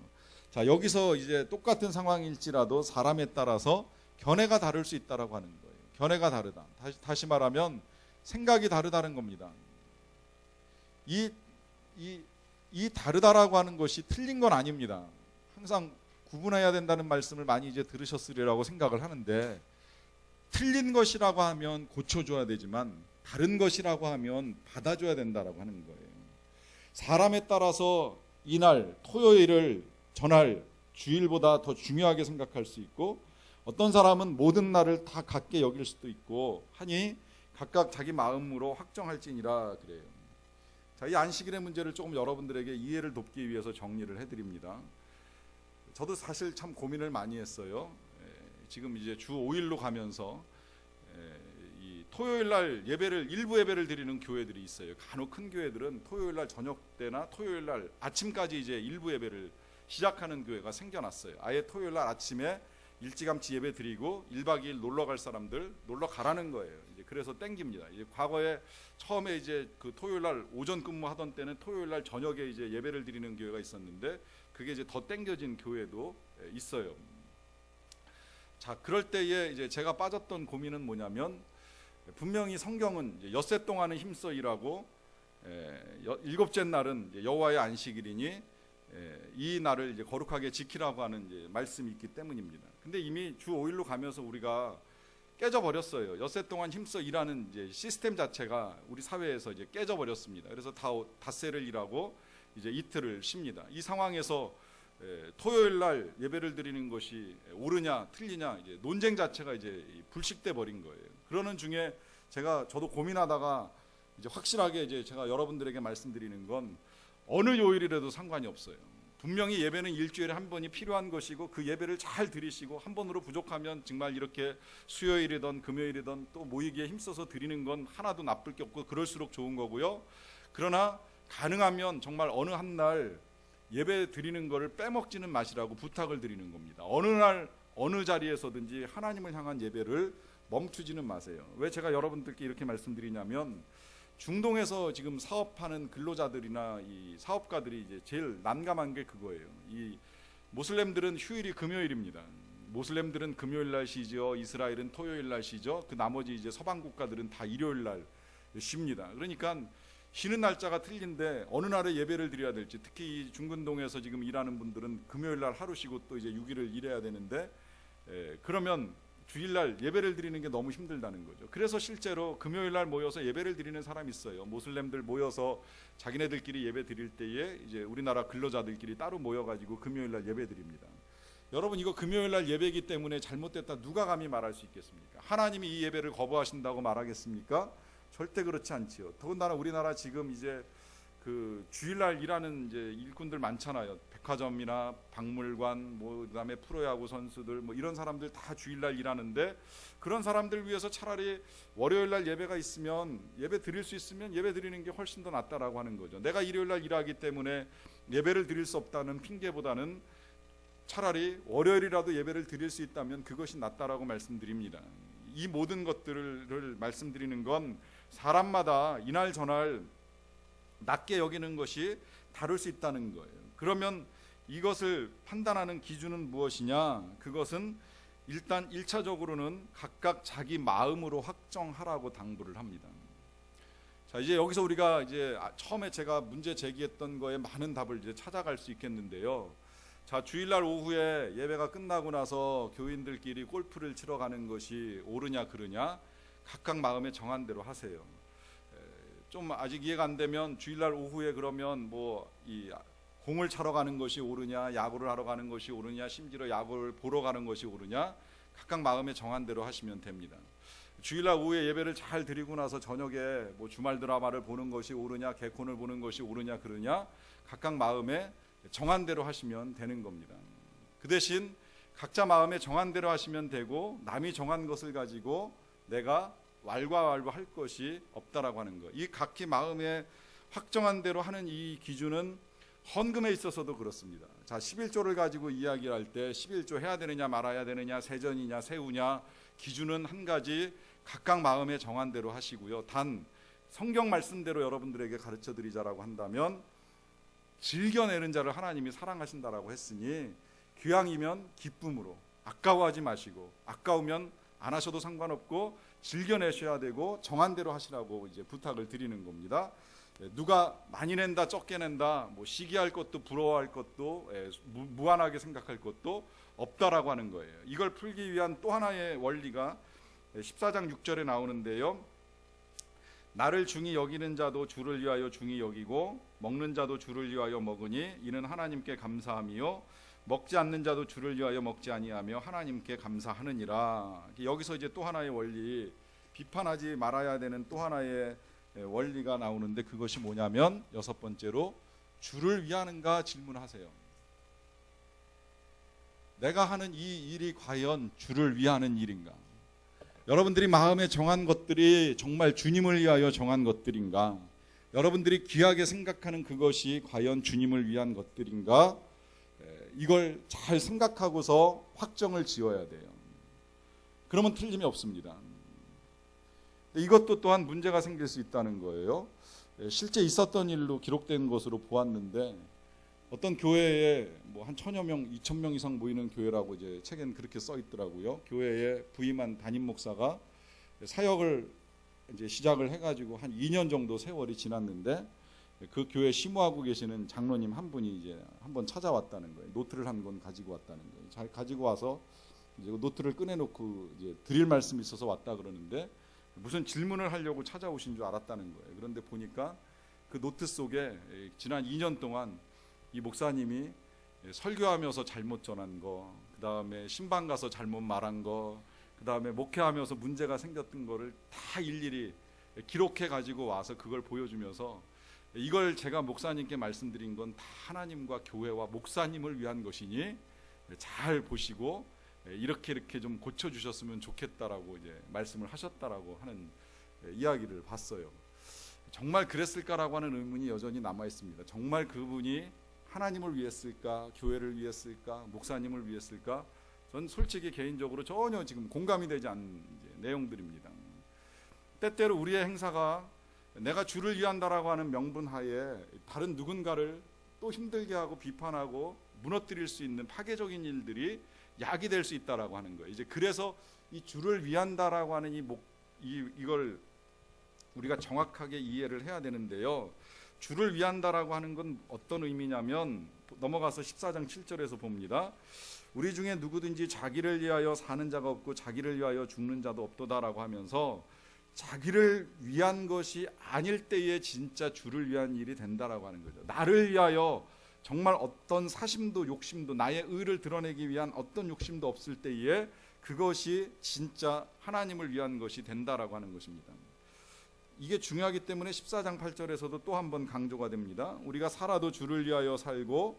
자, 여기서 이제 똑같은 상황일지라도 사람에 따라서 견해가 다를 수 있다라고 하는 거예요. 견해가 다르다. 다시 말하면 생각이 다르다는 겁니다. 이 다르다라고 하는 것이 틀린 건 아닙니다. 항상 구분해야 된다는 말씀을 많이 이제 들으셨으리라고 생각을 하는데, 틀린 것이라고 하면 고쳐줘야 되지만 다른 것이라고 하면 받아줘야 된다라고 하는 거예요. 사람에 따라서 이날 토요일을 전날 주일보다 더 중요하게 생각할 수 있고, 어떤 사람은 모든 날을 다 같게 여길 수도 있고 하니 각각 자기 마음으로 확정할지니라 그래요. 자, 이 안식일의 문제를 조금 여러분들에게 이해를 돕기 위해서 정리를 해드립니다. 저도 사실 참 고민을 많이 했어요. 지금 이제 주 5일로 가면서 이 토요일 날 예배를, 일부 예배를 드리는 교회들이 있어요. 간혹 큰 교회들은 토요일 날 저녁 때나 토요일 날 아침까지 이제 일부 예배를 시작하는 교회가 생겨났어요. 아예 토요일 날 아침에 일찌감치 예배 드리고 1박 2일 놀러 갈 사람들 놀러 가라는 거예요. 이제 그래서 땡깁니다. 이제 과거에 처음에 이제 그 토요일 날 오전 근무하던 때는 토요일 날 저녁에 이제 예배를 드리는 교회가 있었는데, 그게 이제 더 땡겨진 교회도 있어요. 자, 그럴 때에 이제 제가 빠졌던 고민은 뭐냐면, 분명히 성경은 이제 엿새 동안은 힘써 일하고 일곱째 날은 여호와의 안식일이니 이 날을 이제 거룩하게 지키라고 하는 이제 말씀이 있기 때문입니다. 근데 이미 주 5일로 가면서 우리가 깨져버렸어요. 엿새 동안 힘써 일하는 이제 시스템 자체가 우리 사회에서 이제 깨져버렸습니다. 그래서 닷새를 일하고 이제 이틀을 쉽니다. 이 상황에서 토요일 날 예배를 드리는 것이 옳으냐 틀리냐 이제 논쟁 자체가 이제 불식돼 버린 거예요. 그러는 중에 저도 고민하다가 이제 확실하게 이제 제가 여러분들에게 말씀드리는 건, 어느 요일이라도 상관이 없어요. 분명히 예배는 일주일에 한 번이 필요한 것이고, 그 예배를 잘 드리시고 한 번으로 부족하면 정말 이렇게 수요일이든 금요일이든 또 모이기에 힘써서 드리는 건 하나도 나쁠 게 없고 그럴수록 좋은 거고요. 그러나 가능하면 정말 어느 한 날 예배 드리는 거를 빼먹지는 마시라고 부탁을 드리는 겁니다. 어느 날 어느 자리에서든지 하나님을 향한 예배를 멈추지는 마세요. 왜 제가 여러분들께 이렇게 말씀드리냐면, 중동에서 지금 사업하는 근로자들이나 이 사업가들이 이제 제일 난감한 게 그거예요. 이 모슬렘들은 휴일이 금요일입니다. 모슬렘들은 금요일 날 쉬죠. 이스라엘은 토요일 날 쉬죠. 그 나머지 이제 서방 국가들은 다 일요일 날 쉽니다. 그러니까 쉬는 날짜가 틀린데 어느 날에 예배를 드려야 될지, 특히 이 중근동에서 지금 일하는 분들은 금요일 날 하루 쉬고 또 이제 6일을 일해야 되는데, 그러면 주일날 예배를 드리는 게 너무 힘들다는 거죠. 그래서 실제로 금요일날 모여서 예배를 드리는 사람이 있어요. 모슬렘들 모여서 자기네들끼리 예배 드릴 때에 이제 우리나라 근로자들끼리 따로 모여가지고 금요일날 예배 드립니다. 여러분, 이거 금요일날 예배이기 때문에 잘못됐다 누가 감히 말할 수 있겠습니까? 하나님이 이 예배를 거부하신다고 말하겠습니까? 절대 그렇지 않지요. 더군다나 우리나라 지금 이제 그 주일날 일하는 이제 일꾼들 많잖아요. 백화점이나 박물관, 그다음에 프로야구 선수들 이런 사람들 다 주일날 일하는데, 그런 사람들 위해서 차라리 월요일날 예배가 있으면, 예배 드릴 수 있으면 예배 드리는 게 훨씬 더 낫다라고 하는 거죠. 내가 일요일날 일하기 때문에 예배를 드릴 수 없다는 핑계보다는 차라리 월요일이라도 예배를 드릴 수 있다면 그것이 낫다라고 말씀드립니다. 이 모든 것들을 말씀드리는 건 사람마다 이날 저날 낮게 여기는 것이 다를 수 있다는 거예요. 그러면 이것을 판단하는 기준은 무엇이냐? 그것은 일단 1차적으로는 각각 자기 마음으로 확정하라고 당부를 합니다. 자, 이제 여기서 우리가 이제 처음에 제가 문제 제기했던 거에 많은 답을 이제 찾아갈 수 있겠는데요. 자, 주일날 오후에 예배가 끝나고 나서 교인들끼리 골프를 치러 가는 것이 옳으냐 그르냐 각각 마음에 정한 대로 하세요. 좀 아직 이해가 안 되면 주일날 오후에 그러면 이 공을 차러 가는 것이 옳으냐, 야구를 하러 가는 것이 옳으냐, 심지어 야구를 보러 가는 것이 옳으냐, 각각 마음에 정한 대로 하시면 됩니다. 주일날 오후에 예배를 잘 드리고 나서 저녁에 주말 드라마를 보는 것이 옳으냐, 개콘을 보는 것이 옳으냐 그러냐, 각각 마음에 정한 대로 하시면 되는 겁니다. 그 대신 각자 마음에 정한 대로 하시면 되고, 남이 정한 것을 가지고 내가 왈가왈부할 것이 없다라고 하는 거. 이 각기 마음에 확정한 대로 하는 이 기준은 헌금에 있어서도 그렇습니다. 자, 11조를 가지고 이야기할 때 11조 해야 되느냐 말아야 되느냐, 세전이냐 세우냐, 기준은 한 가지 각각 마음에 정한 대로 하시고요. 단 성경 말씀대로 여러분들에게 가르쳐 드리자라고 한다면 즐겨내는 자를 하나님이 사랑하신다라고 했으니 귀향이면 기쁨으로, 아까워하지 마시고, 아까우면 안 하셔도 상관없고 즐겨내셔야 되고 정한 대로 하시라고 이제 부탁을 드리는 겁니다. 누가 많이 낸다 적게 낸다 뭐 시기할 것도 부러워할 것도 무한하게 생각할 것도 없다라고 하는 거예요. 이걸 풀기 위한 또 하나의 원리가 14장 6절에 나오는데요. 나를 중히 여기는 자도 주를 위하여 중히 여기고 먹는 자도 주를 위하여 먹으니 이는 하나님께 감사함이요 먹지 않는 자도 주를 위하여 먹지 아니하며 하나님께 감사하느니라. 여기서 이제 또 하나의 원리, 비판하지 말아야 되는 또 하나의 원리가 나오는데 그것이 뭐냐면 여섯 번째로 주를 위하는가 질문하세요. 내가 하는 이 일이 과연 주를 위하는 일인가? 여러분들이 마음에 정한 것들이 정말 주님을 위하여 정한 것들인가? 여러분들이 귀하게 생각하는 그것이 과연 주님을 위한 것들인가? 이걸 잘 생각하고서 확정을 지어야 돼요. 그러면 틀림이 없습니다. 이것도 또한 문제가 생길 수 있다는 거예요. 실제 있었던 일로 기록된 것으로 보았는데 어떤 교회에 뭐 한 1000여 명, 2000명 이상 모이는 교회라고 이제 책엔 그렇게 써 있더라고요. 교회에 부임한 담임 목사가 사역을 이제 시작을 해가지고 한 2년 정도 세월이 지났는데 그 교회 심호하고 계시는 장로님 한 분이 이제 한번 찾아왔다는 거예요. 노트를 한 권 가지고 왔다는 거예요. 잘 가지고 와서 이제 노트를 꺼내놓고 이제 드릴 말씀이 있어서 왔다 그러는데 무슨 질문을 하려고 찾아오신 줄 알았다는 거예요. 그런데 보니까 그 노트 속에 지난 2년 동안 이 목사님이 설교하면서 잘못 전한 거, 그 다음에 신방 가서 잘못 말한 거, 그 다음에 목회하면서 문제가 생겼던 거를 다 일일이 기록해 가지고 와서 그걸 보여주면서 이걸 제가 목사님께 말씀드린 건 다 하나님과 교회와 목사님을 위한 것이니 잘 보시고 이렇게 좀 고쳐주셨으면 좋겠다라고 이제 말씀을 하셨다라고 하는 이야기를 봤어요. 정말 그랬을까라고 하는 의문이 여전히 남아 있습니다. 정말 그분이 하나님을 위했을까, 교회를 위했을까, 목사님을 위했을까? 전 솔직히 개인적으로 전혀 지금 공감이 되지 않는 내용들입니다. 때때로 우리의 행사가 내가 주를 위한다라고 하는 명분하에 다른 누군가를 또 힘들게 하고 비판하고 무너뜨릴 수 있는 파괴적인 일들이 약이 될 수 있다라고 하는 거예요. 이제 그래서 이 주를 위한다라고 하는 이걸 우리가 정확하게 이해를 해야 되는데요. 주를 위한다라고 하는 건 어떤 의미냐면 넘어가서 14장 7절에서 봅니다. 우리 중에 누구든지 자기를 위하여 사는 자가 없고 자기를 위하여 죽는 자도 없도다라고 하면서 자기를 위한 것이 아닐 때에 진짜 주를 위한 일이 된다라고 하는 거죠. 나를 위하여 정말 어떤 사심도 욕심도 나의 의를 드러내기 위한 어떤 욕심도 없을 때에 그것이 진짜 하나님을 위한 것이 된다라고 하는 것입니다. 이게 중요하기 때문에 14장 8절에서도 또 한 번 강조가 됩니다. 우리가 살아도 주를 위하여 살고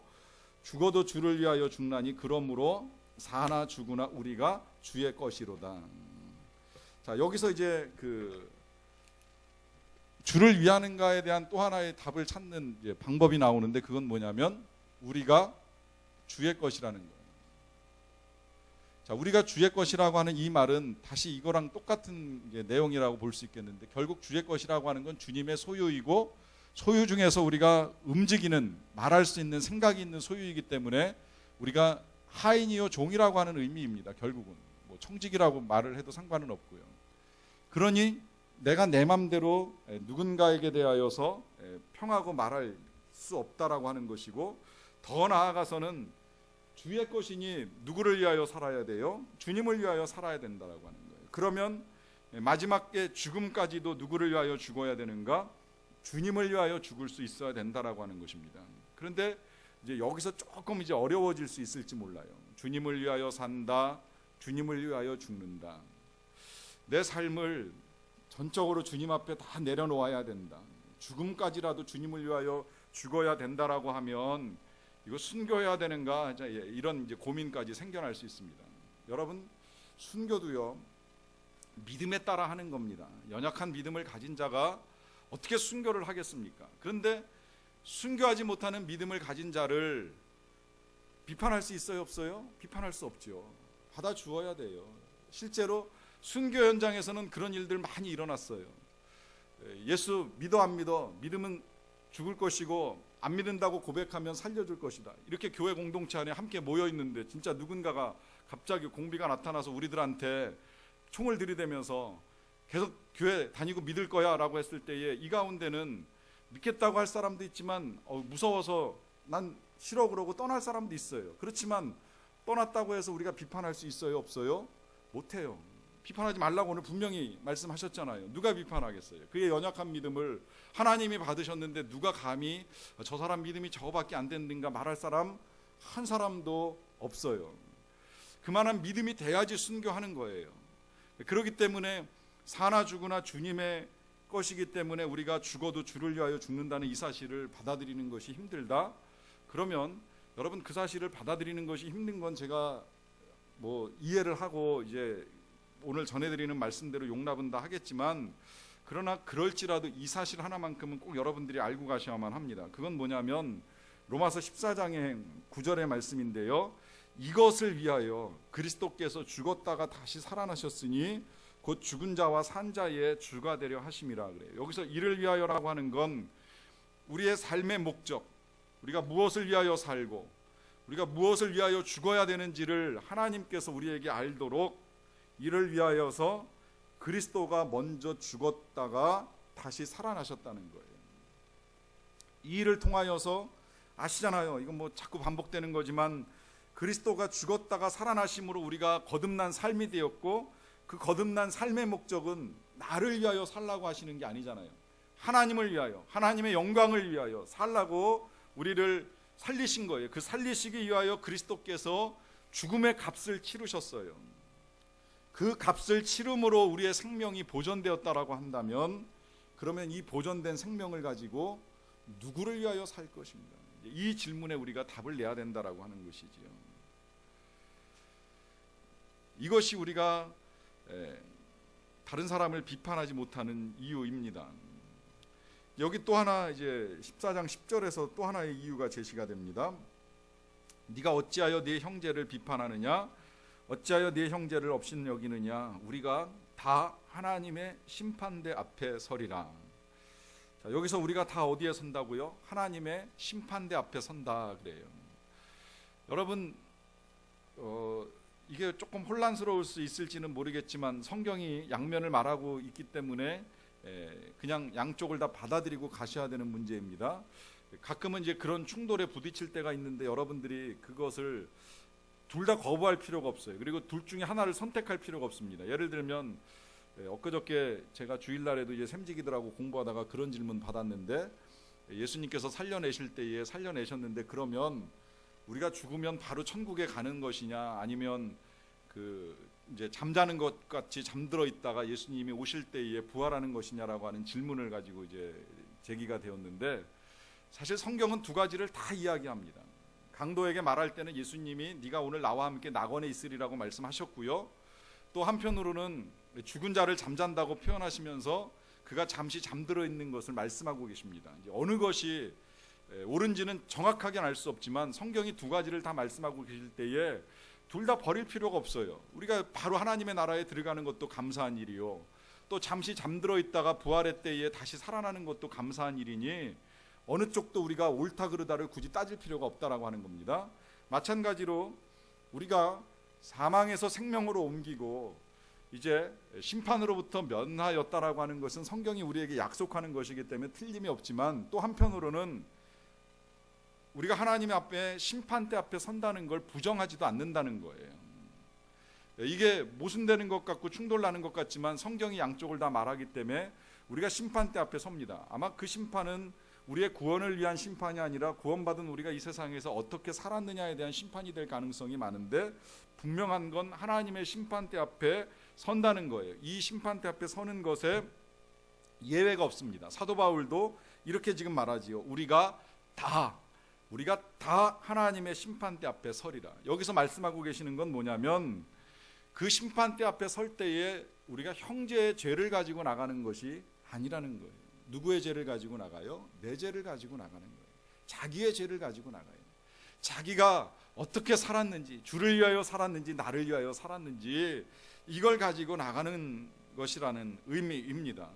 죽어도 주를 위하여 죽나니 그러므로 사나 죽으나 우리가 주의 것이로다. 자, 여기서 이제 그 주를 위하는가에 대한 또 하나의 답을 찾는 이제 방법이 나오는데 그건 뭐냐면 우리가 주의 것이라는 거예요. 자, 우리가 주의 것이라고 하는 이 말은 다시 이거랑 똑같은 내용이라고 볼 수 있겠는데 결국 주의 것이라고 하는 건 주님의 소유이고 소유 중에서 우리가 움직이는 말할 수 있는 생각이 있는 소유이기 때문에 우리가 하인이요 종이라고 하는 의미입니다. 결국은 뭐 청직이라고 말을 해도 상관은 없고요. 그러니 내가 내 맘대로 누군가에게 대하여서 평하고 말할 수 없다라고 하는 것이고 더 나아가서는 주의 것이니 누구를 위하여 살아야 돼요? 주님을 위하여 살아야 된다라고 하는 거예요. 그러면 마지막에 죽음까지도 누구를 위하여 죽어야 되는가? 주님을 위하여 죽을 수 있어야 된다라고 하는 것입니다. 그런데 이제 여기서 조금 이제 어려워질 수 있을지 몰라요. 주님을 위하여 산다, 주님을 위하여 죽는다. 내 삶을 전적으로 주님 앞에 다 내려놓아야 된다. 죽음까지라도 주님을 위하여 죽어야 된다라고 하면 이거 순교해야 되는가 이런 이제 고민까지 생겨날 수 있습니다. 여러분 순교도요 믿음에 따라 하는 겁니다. 연약한 믿음을 가진 자가 어떻게 순교를 하겠습니까? 그런데 순교하지 못하는 믿음을 가진 자를 비판할 수 있어요, 없어요? 비판할 수 없죠. 받아주어야 돼요. 실제로 순교 현장에서는 그런 일들 많이 일어났어요. 예수 믿어 안 믿어? 믿으면 죽을 것이고 안 믿는다고 고백하면 살려줄 것이다. 이렇게 교회 공동체 안에 함께 모여 있는데 진짜 누군가가 갑자기 공비가 나타나서 우리들한테 총을 들이대면서 계속 교회 다니고 믿을 거야 라고 했을 때에 이 가운데는 믿겠다고 할 사람도 있지만 무서워서 난 싫어 그러고 떠날 사람도 있어요. 그렇지만 떠났다고 해서 우리가 비판할 수 있어요? 없어요? 못해요. 비판하지 말라고 오늘 분명히 말씀하셨잖아요. 누가 비판하겠어요? 그의 연약한 믿음을 하나님이 받으셨는데 누가 감히 저 사람 믿음이 저거밖에 안 되는가 말할 사람 한 사람도 없어요. 그만한 믿음이 돼야지 순교하는 거예요. 그렇기 때문에 사나 죽으나 주님의 것이기 때문에 우리가 죽어도 주를 위하여 죽는다는 이 사실을 받아들이는 것이 힘들다? 그러면 여러분 그 사실을 받아들이는 것이 힘든 건 제가 이해를 하고 이제 오늘 전해드리는 말씀대로 용납은 다 하겠지만, 그러나 그럴지라도 이 사실 하나만큼은 꼭 여러분들이 알고 가셔야만 합니다. 그건 뭐냐면 로마서 14장의 9절의 말씀인데요, 이것을 위하여 그리스도께서 죽었다가 다시 살아나셨으니 곧 죽은 자와 산 자의 주가 되려 하심이라 그래요. 여기서 이를 위하여라고 하는 건 우리의 삶의 목적, 우리가 무엇을 위하여 살고 우리가 무엇을 위하여 죽어야 되는지를 하나님께서 우리에게 알도록 이를 위하여서 그리스도가 먼저 죽었다가 다시 살아나셨다는 거예요. 이 일을 통하여서 아시잖아요. 이건 자꾸 반복되는 거지만 그리스도가 죽었다가 살아나심으로 우리가 거듭난 삶이 되었고, 그 거듭난 삶의 목적은 나를 위하여 살라고 하시는 게 아니잖아요. 하나님을 위하여, 하나님의 영광을 위하여 살라고 우리를 살리신 거예요. 그 살리시기 위하여 그리스도께서 죽음의 값을 치르셨어요. 그 값을 치름으로 우리의 생명이 보존되었다라고 한다면, 그러면 이 보존된 생명을 가지고 누구를 위하여 살 것인가? 이 질문에 우리가 답을 내야 된다라고 하는 것이지요. 이것이 우리가 다른 사람을 비판하지 못하는 이유입니다. 여기 또 하나 이제 14장 10절에서 또 하나의 이유가 제시가 됩니다. 네가 어찌하여 네 형제를 비판하느냐? 어찌하여 네 형제를 업신여기느냐? 우리가 다 하나님의 심판대 앞에 서리라. 자, 여기서 우리가 다 어디에 선다고요? 하나님의 심판대 앞에 선다 그래요. 여러분 이게 조금 혼란스러울 수 있을지는 모르겠지만 성경이 양면을 말하고 있기 때문에 그냥 양쪽을 다 받아들이고 가셔야 되는 문제입니다. 가끔은 이제 그런 충돌에 부딪힐 때가 있는데 여러분들이 그것을 둘 다 거부할 필요가 없어요. 그리고 둘 중에 하나를 선택할 필요가 없습니다. 예를 들면 엊그저께 제가 주일날에도 이제 샘지기들하고 공부하다가 그런 질문 받았는데, 예수님께서 살려내실 때에 살려내셨는데 그러면 우리가 죽으면 바로 천국에 가는 것이냐, 아니면 이제 잠자는 것 같이 잠들어 있다가 예수님이 오실 때에 부활하는 것이냐라고 하는 질문을 가지고 이제 제기가 되었는데, 사실 성경은 두 가지를 다 이야기합니다. 강도에게 말할 때는 예수님이 네가 오늘 나와 함께 낙원에 있으리라고 말씀하셨고요. 또 한편으로는 죽은 자를 잠잔다고 표현하시면서 그가 잠시 잠들어 있는 것을 말씀하고 계십니다. 이제 어느 것이 옳은지는 정확하게는 알 수 없지만 성경이 두 가지를 다 말씀하고 계실 때에 둘 다 버릴 필요가 없어요. 우리가 바로 하나님의 나라에 들어가는 것도 감사한 일이요, 또 잠시 잠들어 있다가 부활의 때에 다시 살아나는 것도 감사한 일이니 어느 쪽도 우리가 옳다 그르다를 굳이 따질 필요가 없다라고 하는 겁니다. 마찬가지로 우리가 사망에서 생명으로 옮기고 이제 심판으로부터 면하였다라고 하는 것은 성경이 우리에게 약속하는 것이기 때문에 틀림이 없지만, 또 한편으로는 우리가 하나님 앞에 심판대 앞에 선다는 걸 부정하지도 않는다는 거예요. 이게 모순되는 것 같고 충돌나는 것 같지만 성경이 양쪽을 다 말하기 때문에 우리가 심판대 앞에 섭니다. 아마 그 심판은 우리의 구원을 위한 심판이 아니라 구원받은 우리가 이 세상에서 어떻게 살았느냐에 대한 심판이 될 가능성이 많은데, 분명한 건 하나님의 심판대 앞에 선다는 거예요. 이 심판대 앞에 서는 것에 예외가 없습니다. 사도 바울도 이렇게 지금 말하지요. 우리가 다 하나님의 심판대 앞에 서리라. 여기서 말씀하고 계시는 건 뭐냐면, 그 심판대 앞에 설 때에 우리가 형제의 죄를 가지고 나가는 것이 아니라는 거예요. 누구의 죄를 가지고 나가요? 내 죄를 가지고 나가는 거예요. 자기의 죄를 가지고 나가요. 자기가 어떻게 살았는지, 주를 위하여 살았는지 나를 위하여 살았는지, 이걸 가지고 나가는 것이라는 의미입니다.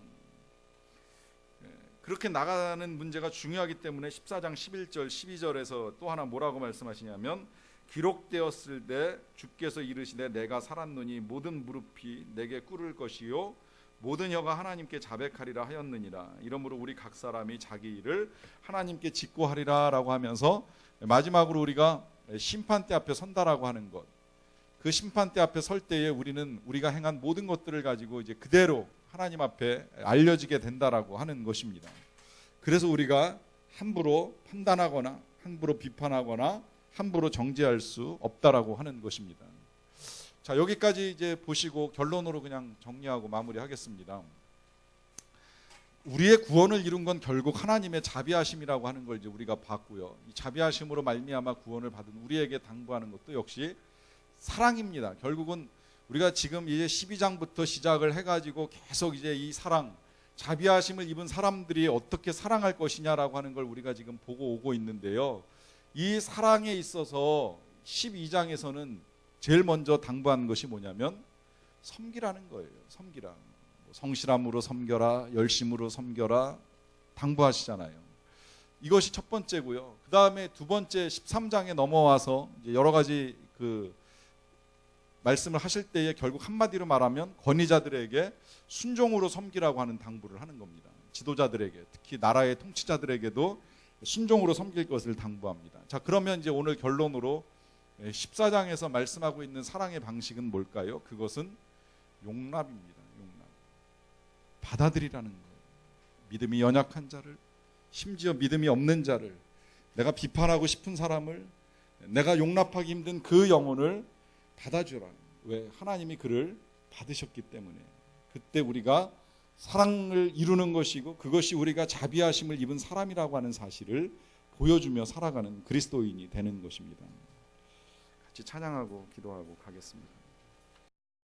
그렇게 나가는 문제가 중요하기 때문에 14장 11절 12절에서 또 하나 뭐라고 말씀하시냐면 기록되었을 때 주께서 이르시되 내가 살았노니 모든 무릎이 내게 꿇을 것이요 모든 혀가 하나님께 자백하리라 하였느니라. 이러므로 우리 각 사람이 자기 일을 하나님께 짓고 하리라 라고 하면서 마지막으로 우리가 심판대 앞에 선다라고 하는 것, 그 심판대 앞에 설 때에 우리는 우리가 행한 모든 것들을 가지고 이제 그대로 하나님 앞에 알려지게 된다라고 하는 것입니다. 그래서 우리가 함부로 판단하거나 함부로 비판하거나 함부로 정죄할 수 없다라고 하는 것입니다. 자, 여기까지 이제 보시고 결론으로 그냥 정리하고 마무리하겠습니다. 우리의 구원을 이룬 건 결국 하나님의 자비하심이라고 하는 걸 이제 우리가 봤고요. 이 자비하심으로 말미암아 구원을 받은 우리에게 당부하는 것도 역시 사랑입니다. 결국은 우리가 지금 이제 12장부터 시작을 해가지고 계속 이제 이 사랑, 자비하심을 입은 사람들이 어떻게 사랑할 것이냐라고 하는 걸 우리가 지금 보고 오고 있는데요. 이 사랑에 있어서 12장에서는 제일 먼저 당부한 것이 뭐냐면 섬기라는 거예요. 섬기라. 성실함으로 섬겨라, 열심으로 섬겨라 당부하시잖아요. 이것이 첫 번째고요. 그 다음에 두 번째 13장에 넘어와서 이제 여러 가지 그 말씀을 하실 때에 결국 한마디로 말하면 권위자들에게 순종으로 섬기라고 하는 당부를 하는 겁니다. 지도자들에게, 특히 나라의 통치자들에게도 순종으로 섬길 것을 당부합니다. 자, 그러면 이제 오늘 결론으로 14장에서 말씀하고 있는 사랑의 방식은 뭘까요? 그것은 용납입니다. 용납. 받아들이라는 거예요. 믿음이 연약한 자를, 심지어 믿음이 없는 자를, 내가 비판하고 싶은 사람을, 내가 용납하기 힘든 그 영혼을 받아주라. 왜? 하나님이 그를 받으셨기 때문에. 그때 우리가 사랑을 이루는 것이고 그것이 우리가 자비하심을 입은 사람이라고 하는 사실을 보여주며 살아가는 그리스도인이 되는 것입니다. 같이 찬양하고 기도하고 가겠습니다.